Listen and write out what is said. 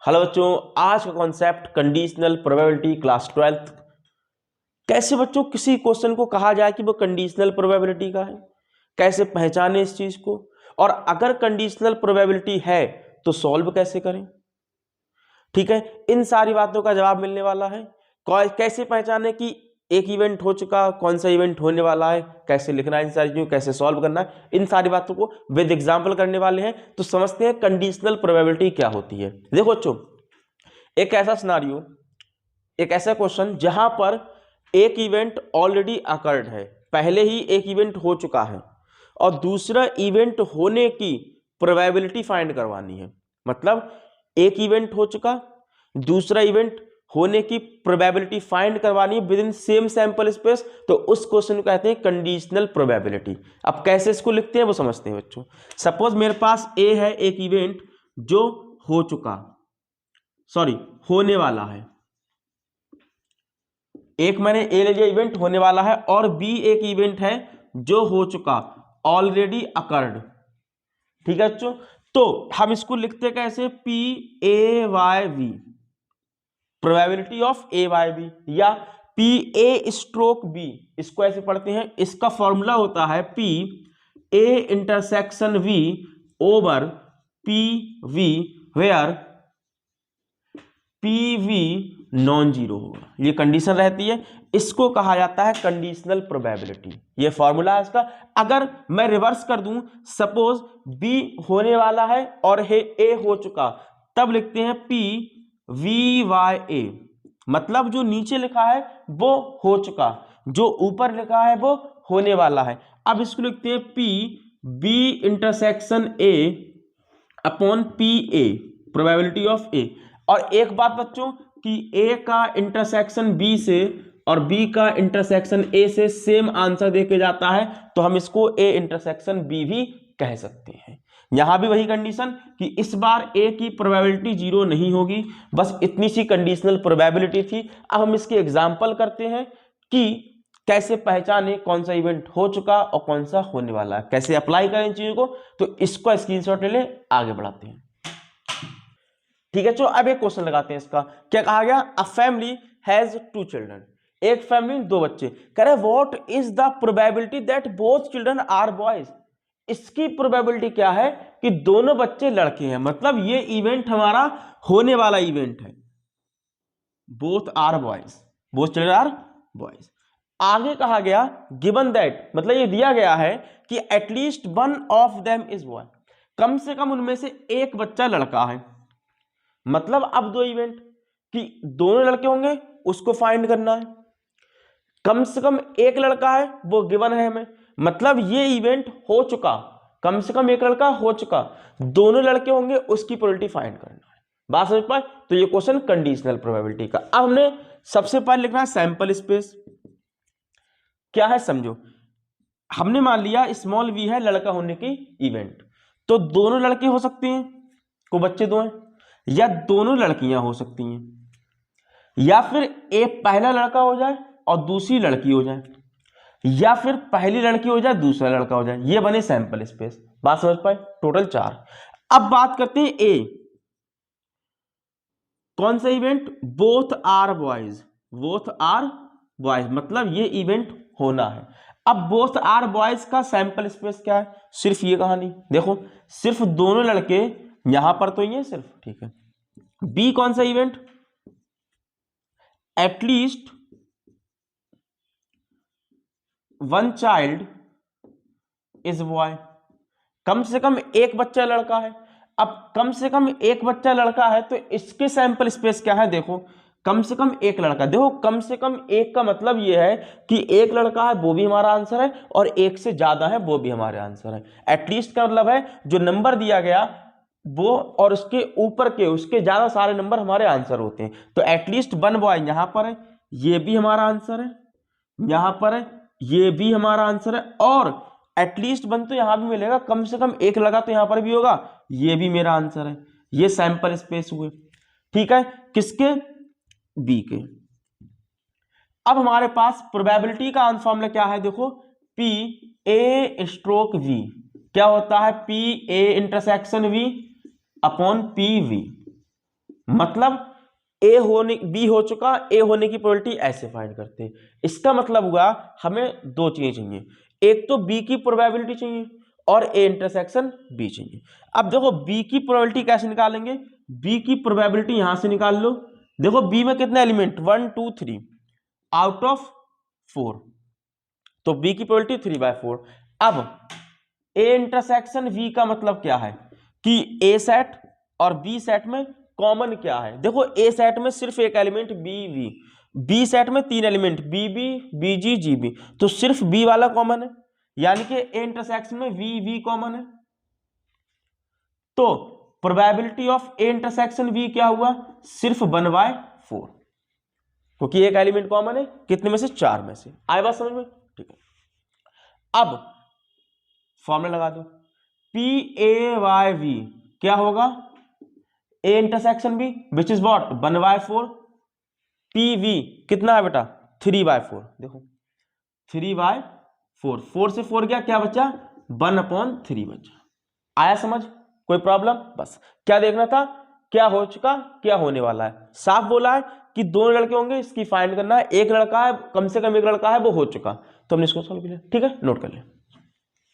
Hello बच्चों, आज का कॉन्सेप्ट कंडीशनल प्रोबेबिलिटी क्लास 12। कैसे बच्चों किसी क्वेश्चन को कहा जाए कि वो कंडीशनल प्रोबेबिलिटी का है, कैसे पहचाने इस चीज को, और अगर कंडीशनल प्रोबेबिलिटी है तो सॉल्व कैसे करें। ठीक है, इन सारी बातों का जवाब मिलने वाला है। कैसे पहचाने कि एक इवेंट हो चुका, कौन सा इवेंट होने वाला है, कैसे लिखना है, इन सारी चीजों कैसे सॉल्व करना है, इन सारी बातों को विद एग्जांपल करने वाले हैं। तो समझते हैं कंडीशनल प्रोबेबिलिटी क्या होती है। देखो बच्चों, एक ऐसा सिनारियो, एक ऐसा क्वेश्चन जहां पर एक इवेंट ऑलरेडी अकर्ड है, पहले ही एक इवेंट हो चुका है, और दूसरा इवेंट होने की प्रोबेबिलिटी फाइंड करवानी है। मतलब एक इवेंट हो चुका, दूसरा इवेंट होने की प्रोबेबिलिटी फाइंड करवानी है with in same sample space, तो उस क्वेश्चन को कहते हैं कंडीशनल प्रोबेबिलिटी। अब कैसे इसको लिखते हैं वो समझते हैं बच्चों। सपोज मेरे पास ए है, एक इवेंट जो हो चुका, सॉरी होने वाला है, एक मैंने ए ले लिया इवेंट होने वाला है, और बी एक इवेंट है जो हो चुका, ऑलरेडी अकर्ड। ठीक है बच्चों, तो हम इसको लिखते कैसे, P A by B, probability of A by B, या पी ए स्ट्रोक बी, इसको ऐसे पढ़ते हैं। इसका फॉर्मूला होता है P A intersection B over P B, where P B non zero होगा। ये कंडीशन रहती है, इसको कहा जाता है कंडीशनल प्रोबेबिलिटी। ये फॉर्मूला है इसका। अगर मैं रिवर्स कर दूं, सपोज बी होने वाला है और ए हो चुका, तब लिखते हैं पी वी वाई ए, मतलब जो नीचे लिखा है वो हो चुका, जो ऊपर लिखा है वो होने वाला है। अब इसको लिखते हैं P B intersection A upon P A, probability of A. और एक बात बच्चों कि ए का इंटरसेक्शन बी से और बी का इंटरसेक्शन ए से सेम आंसर देके जाता है, तो हम इसको ए इंटरसेक्शन बी भी कह सकते हैं। यहां भी वही कंडीशन कि इस बार ए की प्रोबेबिलिटी जीरो नहीं होगी, बस इतनी सी कंडीशनल प्रोबेबिलिटी थी। अब हम इसके एग्जांपल करते हैं कि कैसे पहचाने कौन सा इवेंट हो चुका और कौन सा होने वाला है, कैसे अप्लाई करें इन चीजों को। तो इसको स्क्रीनशॉट ले ले, आगे बढ़ाते हैं। ठीक है, तो अब एक क्वेश्चन लगाते हैं। इसका क्या कहा गया, अ फैमिली हैज 2 चिल्ड्रन, एक फैमिली में 2 बच्चे। कह रहे what is the probability that both children are boys. इसकी प्रोबेबिलिटी क्या है कि दोनों बच्चे लड़के हैं, मतलब ये इवेंट हमारा होने वाला इवेंट है। Both are boys, both children are boys. आगे कहा गया गिवन दैट, मतलब ये दिया गया है कि at least one of them is boy, कम से कम उनमें से एक बच्चा लड़का है। मतलब अब 2 इवेंट कि दोनों लड़के होंगे, उसको फाइंड करना है। कम से कम एक लड़का है वो गिवन है हमें, मतलब ये इवेंट हो चुका, कम से कम एक लड़का हो चुका, दोनों लड़के होंगे, उसकी प्रोबेबिलिटी फाइंड करना है। बात समझ पाए? तो ये क्वेश्चन कंडीशनल प्रोबेबिलिटी का। अब हमने सबसे पहले लिखना है सैंपल स्पेस। क्या है समझो, हमने मान लिया स्मॉल वी है लड़का होने की इवेंट, तो दोनों लड़के हो सकते हैं, को बच्चे 2 हैं, या दोनों लड़कियां हो सकती हैं, या फिर एक पहला लड़का हो जाए और दूसरी लड़की हो जाए, या फिर पहली लड़की हो जाए दूसरा लड़का हो जाए। ये बने सैंपल स्पेस। बात समझ पाए? टोटल 4। अब बात करते हैं ए, कौन सा event, both are boys, both are boys, मतलब ये इवेंट होना है। अब बोथ आर बॉयज का सैंपल स्पेस क्या है, सिर्फ ये कहानी देखो, सिर्फ दोनों लड़के यहां पर तो ये सिर्फ, ठीक है। बी कौन सा event, at least one child is boy, कम से कम एक बच्चा लड़का है। अब कम से कम एक बच्चा लड़का है तो इसके सैंपल स्पेस क्या है, देखो कम से कम एक लड़का, देखो कम से कम एक का मतलब यह है कि एक लड़का है वो भी हमारा आंसर है, और एक से ज्यादा है वो भी हमारे आंसर है। एटलीस्ट का मतलब है जो नंबर दिया गया वो और उसके ऊपर के उसके ज्यादा सारे नंबर हमारे आंसर होते हैं। तो एटलीस्ट 1 बॉय यहां पर है, ये भी हमारा आंसर है, यहां पर है, ये भी हमारा आंसर है, और एटलीस्ट 1 तो यहां भी मिलेगा, कम से कम एक लगा तो यहां पर भी होगा, ये भी मेरा आंसर है। ये सैंपल स्पेस हुए, ठीक है, किसके, बी के। अब हमारे पास प्रोबेबिलिटी का आंसर फॉर्मूला क्या है, देखो पी ए स्ट्रोक वी, क्या होता है, P A intersection B upon P B. मतलब ए होने बी हो चुका, ए होने की प्रोबेबिलिटी ऐसे फाइंड करते हैं। इसका मतलब हुआ हमें दो चीजें चाहिए, एक तो बी की प्रोबेबिलिटी चाहिए और ए इंटरसेक्शन बी चाहिए। अब देखो बी की प्रोबेबिलिटी कैसे निकालेंगे, बी की प्रोबेबिलिटी यहां से निकाल लो। देखो बी में कितने एलिमेंट 1 2 3 आउट ऑफ 4, तो बी की प्रोबेबिलिटी 3/4। अब ए इंटरसेक्शन वी का मतलब क्या है कि ए सेट और बी सेट में कॉमन क्या है। देखो ए सेट में सिर्फ एक element B B, B set में 3 element B B B G G B, तो सिर्फ बी वाला कॉमन है, यानी कि ए इंटरसेक्शन में वी वी कॉमन है। तो probability of A intersection B क्या हुआ, सिर्फ 1/4, क्योंकि एक एलिमेंट कॉमन है, कितने में से 4 में से। आए बात समझ में, ठीक है। अब फॉर्मूला लगा दो, पी ए वाई वी क्या होगा, A intersection B which is what 1/4, P B कितना है बेटा 3/4। देखो 3/4, 4 से 4 गया, क्या बचा 1/3 बचा। आया समझ, कोई प्रॉब्लम, बस क्या देखना था, क्या हो चुका क्या होने वाला है। साफ बोला है कि दोनों लड़के होंगे, इसकी फाइंड करना है, एक लड़का है, कम से कम एक लड़का है वो हो चुका, तो हमने इसको सॉल्व किया। ठीक है, नोट कर ले।